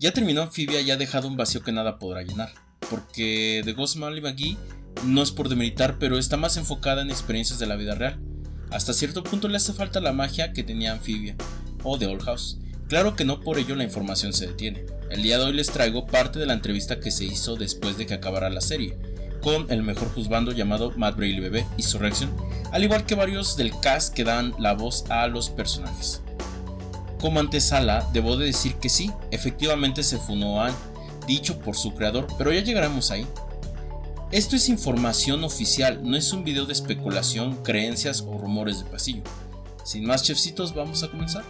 Ya terminó Amphibia y ha dejado un vacío que nada podrá llenar, porque The Ghost Molly McGee no es por demeritar, pero está más enfocada en experiencias de la vida real. Hasta cierto punto le hace falta la magia que tenía Amphibia o The Old House. Claro que no por ello la información se detiene. El día de hoy les traigo parte de la entrevista que se hizo después de que acabara la serie, con el mejor juzgando llamado Matt Braley bebé y su reacción, al igual que varios del cast que dan la voz a los personajes. Como antesala, debo de decir que sí, efectivamente se funó a Anne, dicho por su creador, pero ya llegaremos ahí. Esto es información oficial, no es un video de especulación, creencias o rumores de pasillo. Sin más chefcitos, vamos a comenzar.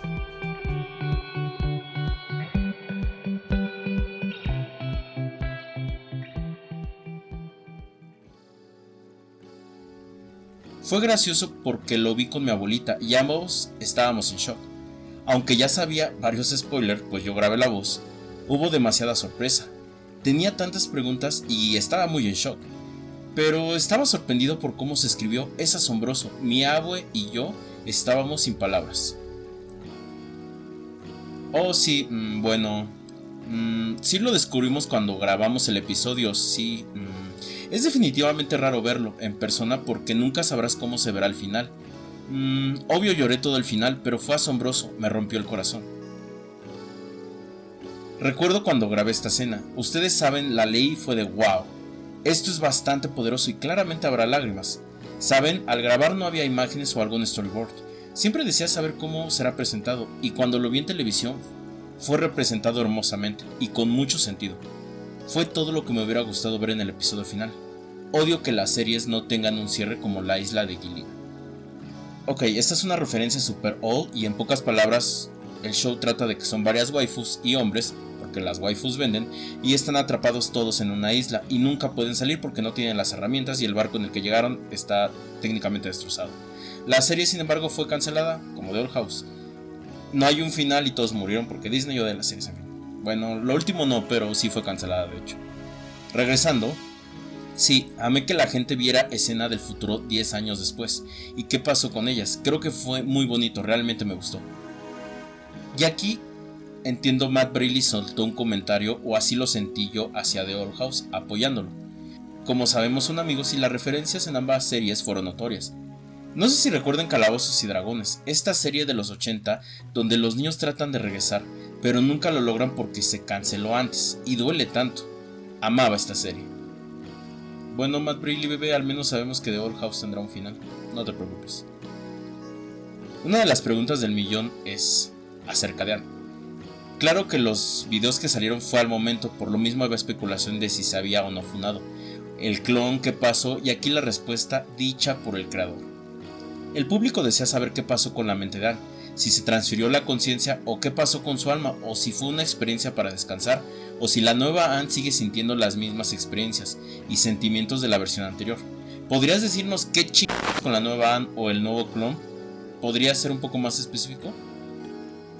Fue gracioso porque lo vi con mi abuelita y ambos estábamos en shock. Aunque ya sabía varios spoilers, pues yo grabé la voz, hubo demasiada sorpresa. Tenía tantas preguntas y estaba muy en shock. Pero estaba sorprendido por cómo se escribió, es asombroso. Mi abue y yo estábamos sin palabras. Oh sí, sí lo descubrimos cuando grabamos el episodio, sí. Es definitivamente raro verlo en persona porque nunca sabrás cómo se verá al final. Obvio lloré todo el final, pero fue asombroso, me rompió el corazón. Recuerdo cuando grabé esta escena, ustedes saben, la leí y fue de wow. Esto es bastante poderoso y claramente habrá lágrimas. Saben, al grabar no había imágenes o algún storyboard. Siempre deseé saber cómo será presentado y cuando lo vi en televisión fue representado hermosamente y con mucho sentido. Fue todo lo que me hubiera gustado ver en el episodio final. Odio que las series no tengan un cierre como la isla de Gilligan. Ok, esta es una referencia super old y en pocas palabras el show trata de que son varias waifus y hombres, porque las waifus venden, y están atrapados todos en una isla y nunca pueden salir porque no tienen las herramientas y el barco en el que llegaron está técnicamente destrozado. La serie sin embargo fue cancelada, como The Old House. No hay un final y todos murieron porque Disney odia las series. Bueno, lo último no, pero sí fue cancelada de hecho. Regresando, sí, amé que la gente viera escena del futuro 10 años después. ¿Y qué pasó con ellas? Creo que fue muy bonito, realmente me gustó. Y aquí entiendo, Matt Braley soltó un comentario, o así lo sentí yo, hacia The Old House, apoyándolo. Como sabemos son amigos y las referencias en ambas series fueron notorias. No sé si recuerdan Calabozos y Dragones, esta serie de los 80 donde los niños tratan de regresar, pero nunca lo logran porque se canceló antes, y duele tanto. Amaba esta serie. Bueno, Matt Braley bebé, al menos sabemos que The Old House tendrá un final, no te preocupes. Una de las preguntas del millón es acerca de Anne. Claro que los videos que salieron fue al momento, por lo mismo había especulación de si se había o no funado, el clon, qué pasó, y aquí la respuesta dicha por el creador. El público desea saber qué pasó con la mente de Anne, si se transfirió la conciencia o qué pasó con su alma, o si fue una experiencia para descansar, o si la nueva Anne sigue sintiendo las mismas experiencias y sentimientos de la versión anterior. ¿Podrías decirnos qué chingados con la nueva Anne o el nuevo clon? ¿Podría ser un poco más específico?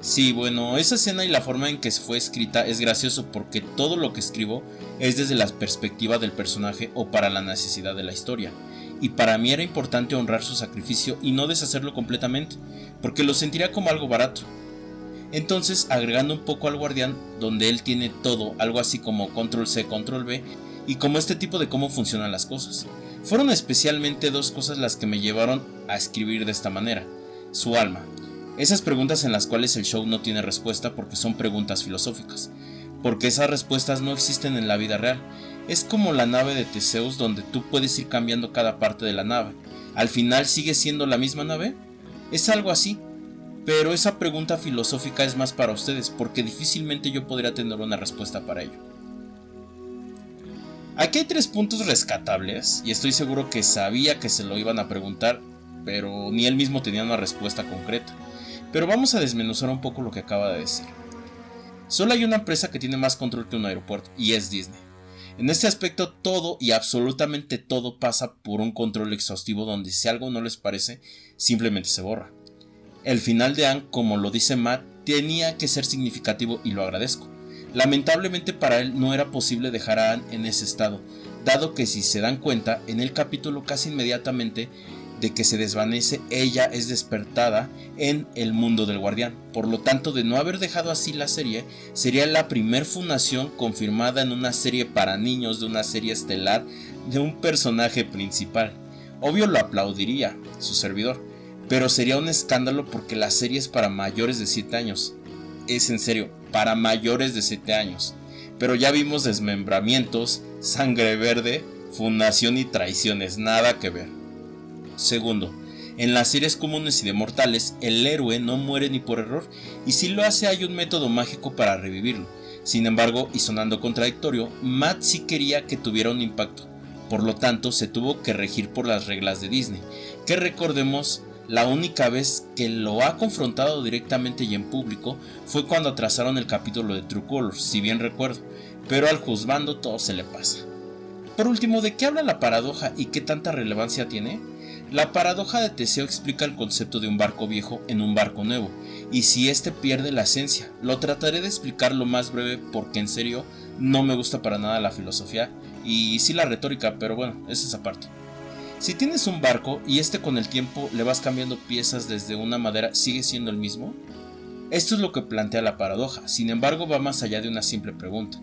Sí, bueno, esa escena y la forma en que fue escrita es gracioso porque todo lo que escribo es desde la perspectiva del personaje o para la necesidad de la historia. Y para mí era importante honrar su sacrificio y no deshacerlo completamente, porque lo sentiría como algo barato. Entonces, agregando un poco al guardián, donde él tiene todo, algo así como control C, control V, y como este tipo de cómo funcionan las cosas. Fueron especialmente dos cosas las que me llevaron a escribir de esta manera. Su alma. Esas preguntas en las cuales el show no tiene respuesta porque son preguntas filosóficas, porque esas respuestas no existen en la vida real. Es como la nave de Teseus donde tú puedes ir cambiando cada parte de la nave. ¿Al final sigue siendo la misma nave? Es algo así, pero esa pregunta filosófica es más para ustedes porque difícilmente yo podría tener una respuesta para ello. Aquí hay 3 puntos rescatables y estoy seguro que sabía que se lo iban a preguntar, pero ni él mismo tenía una respuesta concreta. Pero vamos a desmenuzar un poco lo que acaba de decir. Solo hay una empresa que tiene más control que un aeropuerto y es Disney. En este aspecto todo y absolutamente todo pasa por un control exhaustivo donde si algo no les parece, simplemente se borra. El final de Anne, como lo dice Matt, tenía que ser significativo y lo agradezco. Lamentablemente para él no era posible dejar a Anne en ese estado, dado que si se dan cuenta, en el capítulo casi inmediatamente de que se desvanece, ella es despertada en el mundo del Guardián. Por lo tanto, de no haber dejado así la serie, sería la primer fundación confirmada en una serie para niños, de una serie estelar de un personaje principal. Obvio lo aplaudiría su servidor, pero sería un escándalo porque la serie es para mayores de 7 años. Es en serio, para mayores de 7 años. Pero ya vimos desmembramientos, sangre verde, fundación y traiciones, nada que ver. Segundo, en las series comunes y de mortales, el héroe no muere ni por error, y si lo hace hay un método mágico para revivirlo. Sin embargo, y sonando contradictorio, Matt sí quería que tuviera un impacto, por lo tanto se tuvo que regir por las reglas de Disney, que recordemos, la única vez que lo ha confrontado directamente y en público fue cuando atrasaron el capítulo de True Colors, si bien recuerdo, pero al juzgando todo se le pasa. Por último, ¿de qué habla la paradoja y qué tanta relevancia tiene? La paradoja de Teseo explica el concepto de un barco viejo en un barco nuevo, y si este pierde la esencia. Lo trataré de explicar lo más breve porque en serio no me gusta para nada la filosofía y sí la retórica, pero bueno, esa es aparte. Si tienes un barco y con el tiempo le vas cambiando piezas desde una madera, ¿sigue siendo el mismo? Esto es lo que plantea la paradoja, sin embargo va más allá de una simple pregunta.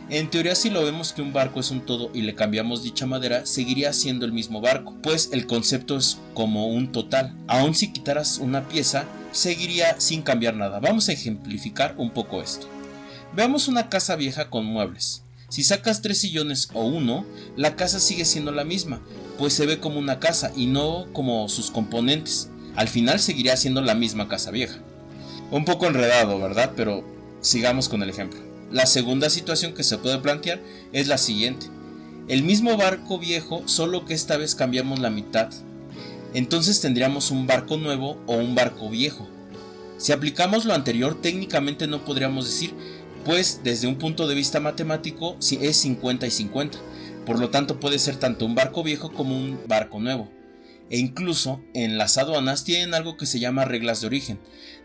En teoría, si lo vemos que un barco es un todo y le cambiamos dicha madera, seguiría siendo el mismo barco, pues el concepto es como un total. Aun si quitaras una pieza, seguiría sin cambiar nada. Vamos a ejemplificar un poco esto. Veamos una casa vieja con muebles. Si sacas 3 sillones o uno, la casa sigue siendo la misma, pues se ve como una casa y no como sus componentes. Al final seguiría siendo la misma casa vieja. Un poco enredado, ¿verdad? Pero sigamos con el ejemplo. La segunda situación que se puede plantear es la siguiente. El mismo barco viejo, solo que esta vez cambiamos la mitad. Entonces tendríamos un barco nuevo o un barco viejo. Si aplicamos lo anterior, técnicamente no podríamos decir, pues desde un punto de vista matemático es 50 y 50. Por lo tanto puede ser tanto un barco viejo como un barco nuevo. E incluso en las aduanas tienen algo que se llama reglas de origen,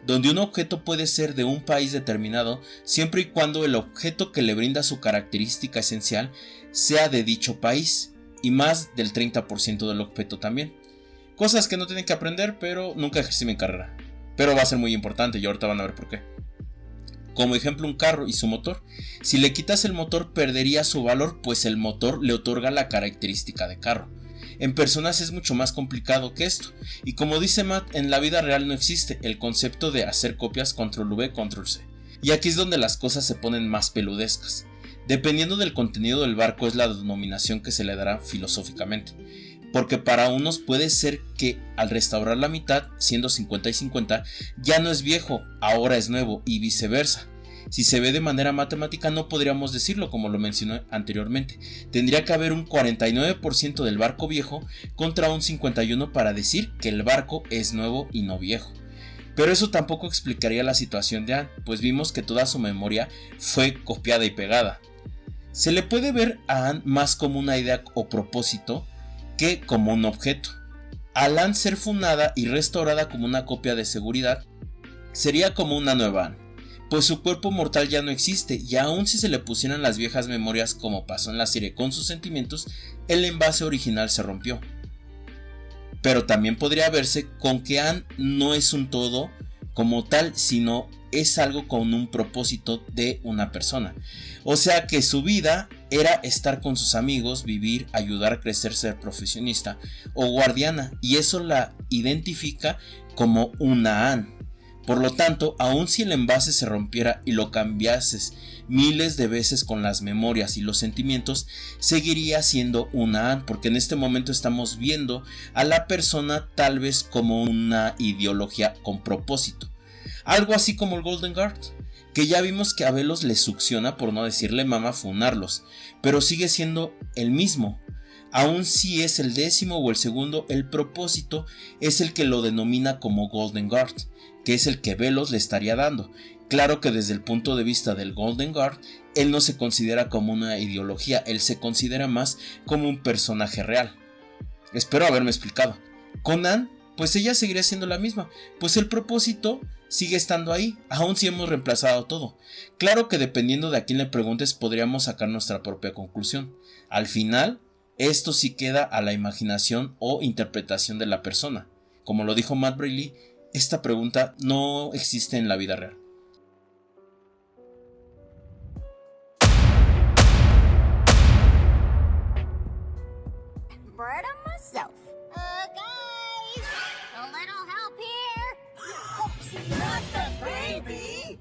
donde un objeto puede ser de un país determinado siempre y cuando el objeto que le brinda su característica esencial sea de dicho país, y más del 30% del objeto también. Cosas que no tienen que aprender, pero nunca ejercí mi carrera. Pero va a ser muy importante y ahorita van a ver por qué. Como ejemplo, un carro y su motor. Si le quitas el motor perdería su valor, pues el motor le otorga la característica de carro. En personas es mucho más complicado que esto, y como dice Matt, en la vida real no existe el concepto de hacer copias Ctrl+V, Ctrl+C. Y aquí es donde las cosas se ponen más peludescas. Dependiendo del contenido del barco es la denominación que se le dará filosóficamente, porque para unos puede ser que al restaurar la mitad, siendo 50 y 50, ya no es viejo, ahora es nuevo, y viceversa. Si se ve de manera matemática no podríamos decirlo como lo mencioné anteriormente. Tendría que haber un 49% del barco viejo contra un 51% para decir que el barco es nuevo y no viejo. Pero eso tampoco explicaría la situación de Anne, pues vimos que toda su memoria fue copiada y pegada. Se le puede ver a Anne más como una idea o propósito que como un objeto. Al Anne ser fundada y restaurada como una copia de seguridad, sería como una nueva Anne, pues su cuerpo mortal ya no existe, y aun si se le pusieran las viejas memorias como pasó en la serie con sus sentimientos, el envase original se rompió. Pero también podría verse con que Anne no es un todo como tal, sino es algo con un propósito de una persona. O sea que su vida era estar con sus amigos, vivir, ayudar a crecer, ser profesionista o guardiana, y eso la identifica como una Anne. Por lo tanto, aun si el envase se rompiera y lo cambiases miles de veces con las memorias y los sentimientos, seguiría siendo una Anne, porque en este momento estamos viendo a la persona tal vez como una ideología con propósito. Algo así como el Golden Guard, que ya vimos que a Velos le succiona, por no decirle mama, funarlos, pero sigue siendo el mismo. Aun si es el 10º o el segundo, el propósito es el que lo denomina como Golden Guard, que es el que Velos le estaría dando. Claro que desde el punto de vista del Golden Guard, él no se considera como una ideología, él se considera más como un personaje real. Espero haberme explicado. Con Anne, pues ella seguiría siendo la misma, pues el propósito sigue estando ahí, aun si hemos reemplazado todo. Claro que dependiendo de a quién le preguntes podríamos sacar nuestra propia conclusión. Al final, Esto sí queda a la imaginación o interpretación de la persona. Como lo dijo Matt Braley, esta pregunta no existe en la vida real.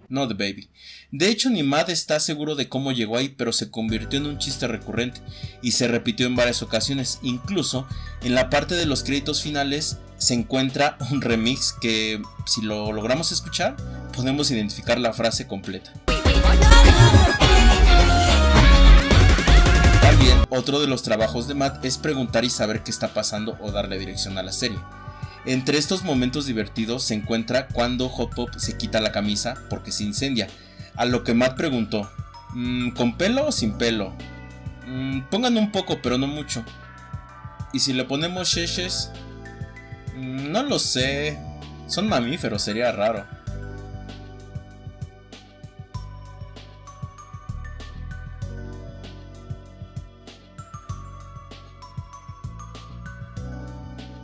No the baby. De hecho, ni Matt está seguro de cómo llegó ahí, pero se convirtió en un chiste recurrente y se repitió en varias ocasiones. Incluso en la parte de los créditos finales se encuentra un remix que, si lo logramos escuchar, podemos identificar la frase completa. También otro de los trabajos de Matt es preguntar y saber qué está pasando o darle dirección a la serie. Entre estos momentos divertidos se encuentra cuando Hot Pop se quita la camisa porque se incendia, a lo que Matt preguntó, ¿con pelo o sin pelo? Pongan un poco pero no mucho. ¿Y si le ponemos sheshes? No lo sé, son mamíferos, sería raro.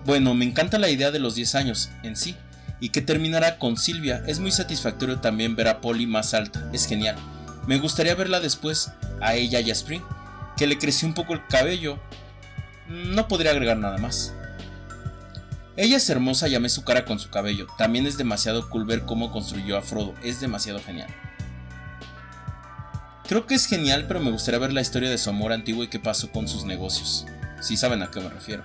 Bueno, me encanta la idea de los 10 años en sí, y que terminará con Sylvia. Es muy satisfactorio también ver a Polly más alta, es genial. Me gustaría verla después, a ella y a Spring, que le creció un poco el cabello. No podría agregar nada más. Ella es hermosa y amé su cara con su cabello. También es demasiado cool ver cómo construyó a Frodo, es demasiado genial. Creo que es genial, pero me gustaría ver la historia de su amor antiguo y qué pasó con sus negocios. Si saben a qué me refiero.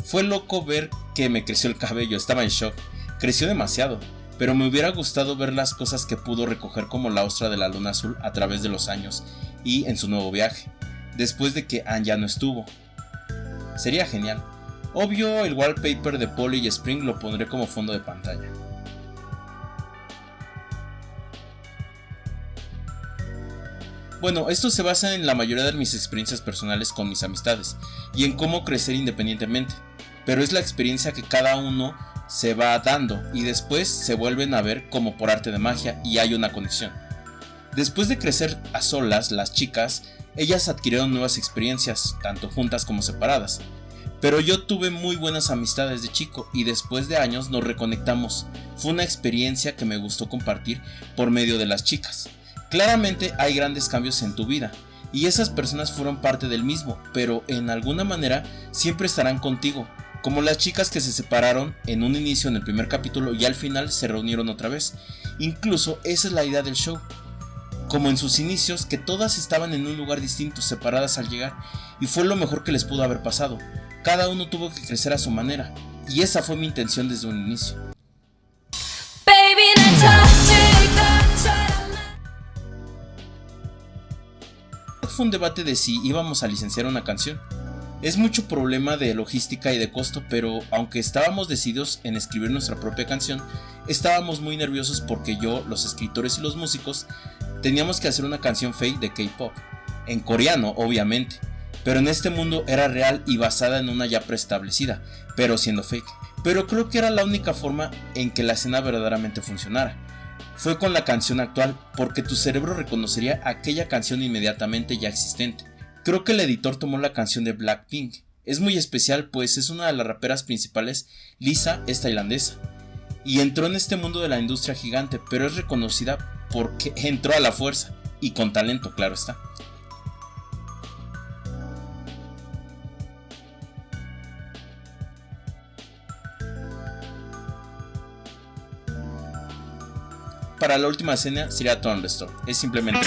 Fue loco ver que me creció el cabello, estaba en shock. Creció demasiado, pero me hubiera gustado ver las cosas que pudo recoger como la ostra de la luna azul a través de los años y en su nuevo viaje, después de que Anne ya no estuvo. Sería genial. Obvio, el wallpaper de Polly y Spring lo pondré como fondo de pantalla. Bueno, esto se basa en la mayoría de mis experiencias personales con mis amistades y en cómo crecer independientemente, pero es la experiencia que cada uno se va dando y después se vuelven a ver como por arte de magia y hay una conexión. Después de crecer a solas, las chicas, ellas adquirieron nuevas experiencias, tanto juntas como separadas. Pero yo tuve muy buenas amistades de chico y después de años nos reconectamos. Fue una experiencia que me gustó compartir por medio de las chicas. Claramente hay grandes cambios en tu vida y esas personas fueron parte del mismo, pero en alguna manera siempre estarán contigo, como las chicas que se separaron en un inicio en el primer capítulo y al final se reunieron otra vez. Incluso esa es la idea del show, como en sus inicios, que todas estaban en un lugar distinto, separadas al llegar, y fue lo mejor que les pudo haber pasado. Cada uno tuvo que crecer a su manera, y esa fue mi intención desde un inicio. Fue un debate de si íbamos a licenciar una canción. Es mucho problema de logística y de costo, pero aunque estábamos decididos en escribir nuestra propia canción, estábamos muy nerviosos porque yo, los escritores y los músicos teníamos que hacer una canción fake de K-pop, en coreano obviamente, pero en este mundo era real y basada en una ya preestablecida, pero siendo fake. Pero creo que era la única forma en que la escena verdaderamente funcionara. Fue con la canción actual, porque tu cerebro reconocería aquella canción inmediatamente ya existente. Creo que el editor tomó la canción de Blackpink. Es muy especial pues es una de las raperas principales. Lisa es tailandesa y entró en este mundo de la industria gigante, pero es reconocida porque entró a la fuerza y con talento, claro está. Para la última escena sería Thunderstorm, es simplemente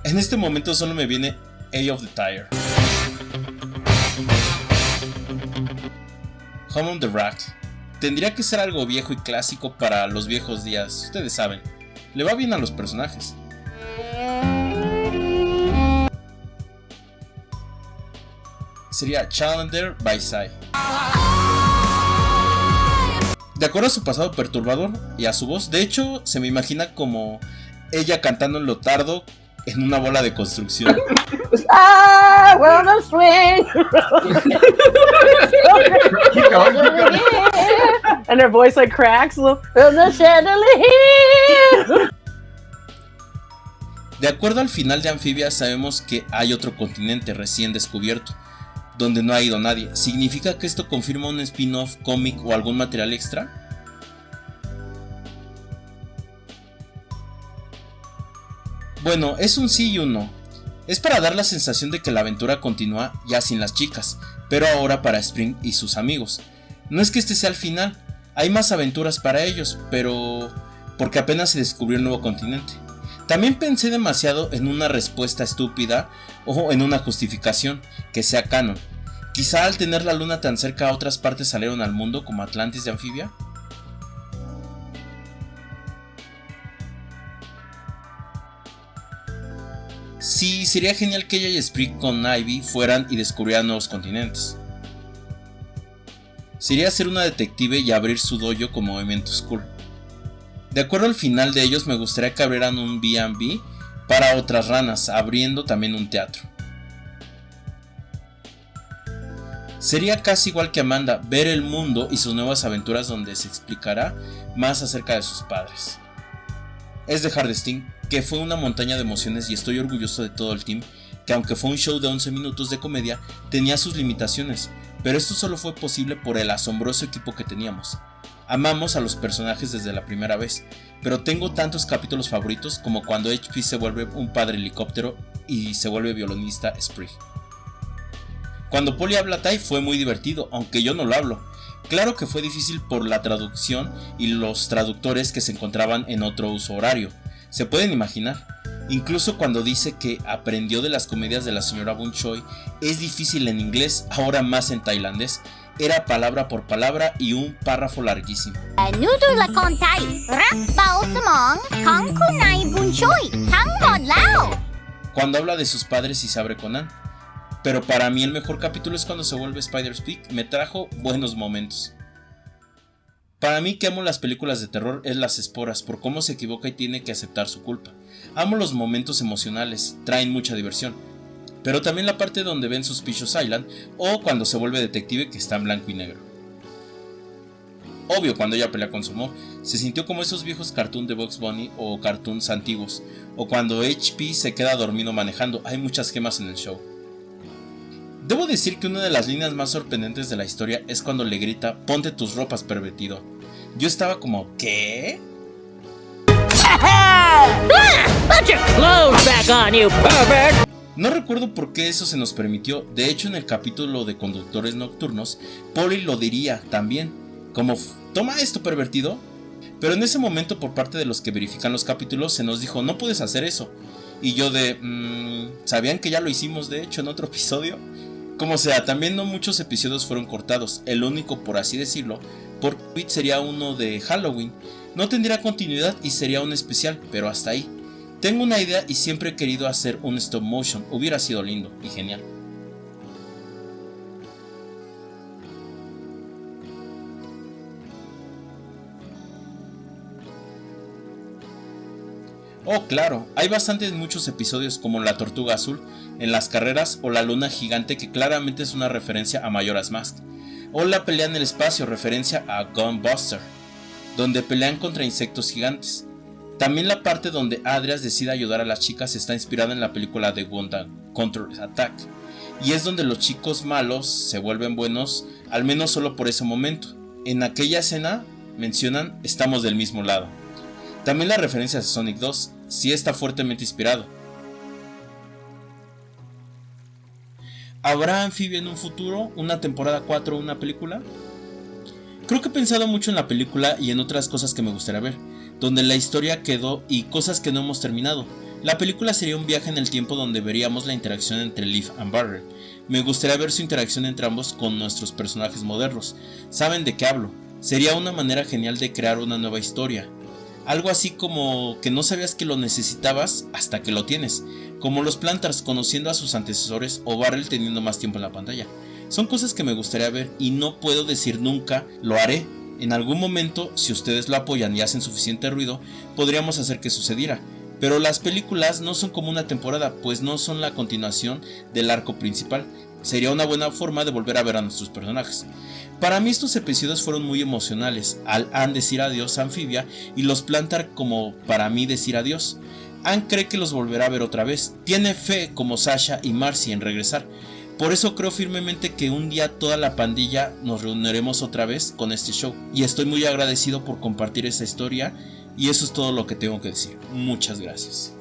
en este momento solo me viene Eye of the Tiger. Home on the Rock. Tendría que ser algo viejo y clásico para los viejos días, ustedes saben. Le va bien a los personajes. Sería Challenger by Psy. De acuerdo a su pasado perturbador y a su voz, de hecho se me imagina como ella cantando en Lotardo en una bola de construcción. I wanna swing. Keep going. And her voice like cracks. The chandelier. De acuerdo al final de Amphibia, sabemos que hay otro continente recién descubierto, donde no ha ido nadie. ¿Significa que esto confirma un spin-off, cómic o algún material extra? Bueno, es un sí y un no. Es para dar la sensación de que la aventura continúa ya sin las chicas, pero ahora para Spring y sus amigos. No es que este sea el final, hay más aventuras para ellos, pero porque apenas se descubrió el nuevo continente. También pensé demasiado en una respuesta estúpida o en una justificación que sea canon. Quizá al tener la luna tan cerca, otras partes salieron al mundo como Atlantis de Amphibia. Sí, sería genial que ella y Sprig con Ivy fueran y descubrieran nuevos continentes. Sería ser una detective y abrir su dojo con Movimiento School. De acuerdo al final de ellos, me gustaría que abrieran un B&B para otras ranas, abriendo también un teatro. Sería casi igual que Amanda, ver el mundo y sus nuevas aventuras donde se explicará más acerca de sus padres. Es de Hardesting, que fue una montaña de emociones y estoy orgulloso de todo el team, que aunque fue un show de 11 minutos de comedia, tenía sus limitaciones, pero esto solo fue posible por el asombroso equipo que teníamos. Amamos a los personajes desde la primera vez, pero tengo tantos capítulos favoritos como cuando HP se vuelve un padre helicóptero y se vuelve violonista Sprig. Cuando Polly habla Thai fue muy divertido, aunque yo no lo hablo. Claro que fue difícil por la traducción y los traductores que se encontraban en otro uso horario. Se pueden imaginar. Incluso cuando dice que aprendió de las comedias de la señora Boon Choi, es difícil en inglés, ahora más en tailandés. Era palabra por palabra y un párrafo larguísimo. Cuando habla de sus padres y se abre con Ann. Pero para mí el mejor capítulo es cuando se vuelve Spider's Peak, me trajo buenos momentos. Para mí que amo las películas de terror es las esporas, por cómo se equivoca y tiene que aceptar su culpa. Amo los momentos emocionales, traen mucha diversión. Pero también la parte donde ven Suspicious Island o cuando se vuelve detective que está en blanco y negro. Obvio, cuando ella pelea con Sumo, se sintió como esos viejos cartoons de Bugs Bunny o cartoons antiguos, o cuando HP se queda dormido manejando, hay muchas gemas en el show. Debo decir que una de las líneas más sorprendentes de la historia es cuando le grita "ponte tus ropas, pervertido". Yo estaba como ¿qué? No recuerdo por qué eso se nos permitió, de hecho en el capítulo de Conductores Nocturnos, Polly lo diría también, como "toma esto, pervertido". Pero en ese momento por parte de los que verifican los capítulos se nos dijo "no puedes hacer eso". Y yo ¿sabían que ya lo hicimos de hecho en otro episodio? Como sea, también no muchos episodios fueron cortados, el único por así decirlo, por Pete sería uno de Halloween. No tendría continuidad y sería un especial, pero hasta ahí. Tengo una idea y siempre he querido hacer un stop motion, hubiera sido lindo y genial. Oh claro, hay bastantes muchos episodios como La Tortuga Azul en las carreras o La Luna Gigante que claramente es una referencia a Majora's Mask, o La Pelea en el Espacio, referencia a Gunbuster, donde pelean contra insectos gigantes. También la parte donde Adrias decide ayudar a las chicas está inspirada en la película de Gundam Counter Attack, y es donde los chicos malos se vuelven buenos, al menos solo por ese momento. En aquella escena mencionan "estamos del mismo lado". También la referencia a Sonic 2 sí está fuertemente inspirado. ¿Habrá Amphibia en un futuro? ¿Una temporada 4 o una película? Creo que he pensado mucho en la película y en otras cosas que me gustaría ver, donde la historia quedó y cosas que no hemos terminado. La película sería un viaje en el tiempo donde veríamos la interacción entre Leaf y Barrel. Me gustaría ver su interacción entre ambos con nuestros personajes modernos. ¿Saben de qué hablo? Sería una manera genial de crear una nueva historia. Algo así como que no sabías que lo necesitabas hasta que lo tienes, como los Plantars conociendo a sus antecesores o Barrel teniendo más tiempo en la pantalla. Son cosas que me gustaría ver y no puedo decir nunca lo haré. En algún momento, si ustedes lo apoyan y hacen suficiente ruido, podríamos hacer que sucediera. Pero las películas no son como una temporada, pues no son la continuación del arco principal. Sería una buena forma de volver a ver a nuestros personajes. Para mí estos episodios fueron muy emocionales, al Ann decir adiós a Amphibia y los Plantar como para mí decir adiós. Ann cree que los volverá a ver otra vez. Tiene fe como Sasha y Marcy en regresar. Por eso creo firmemente que un día toda la pandilla nos reuniremos otra vez con este show. Y estoy muy agradecido por compartir esta historia. Y eso es todo lo que tengo que decir. Muchas gracias.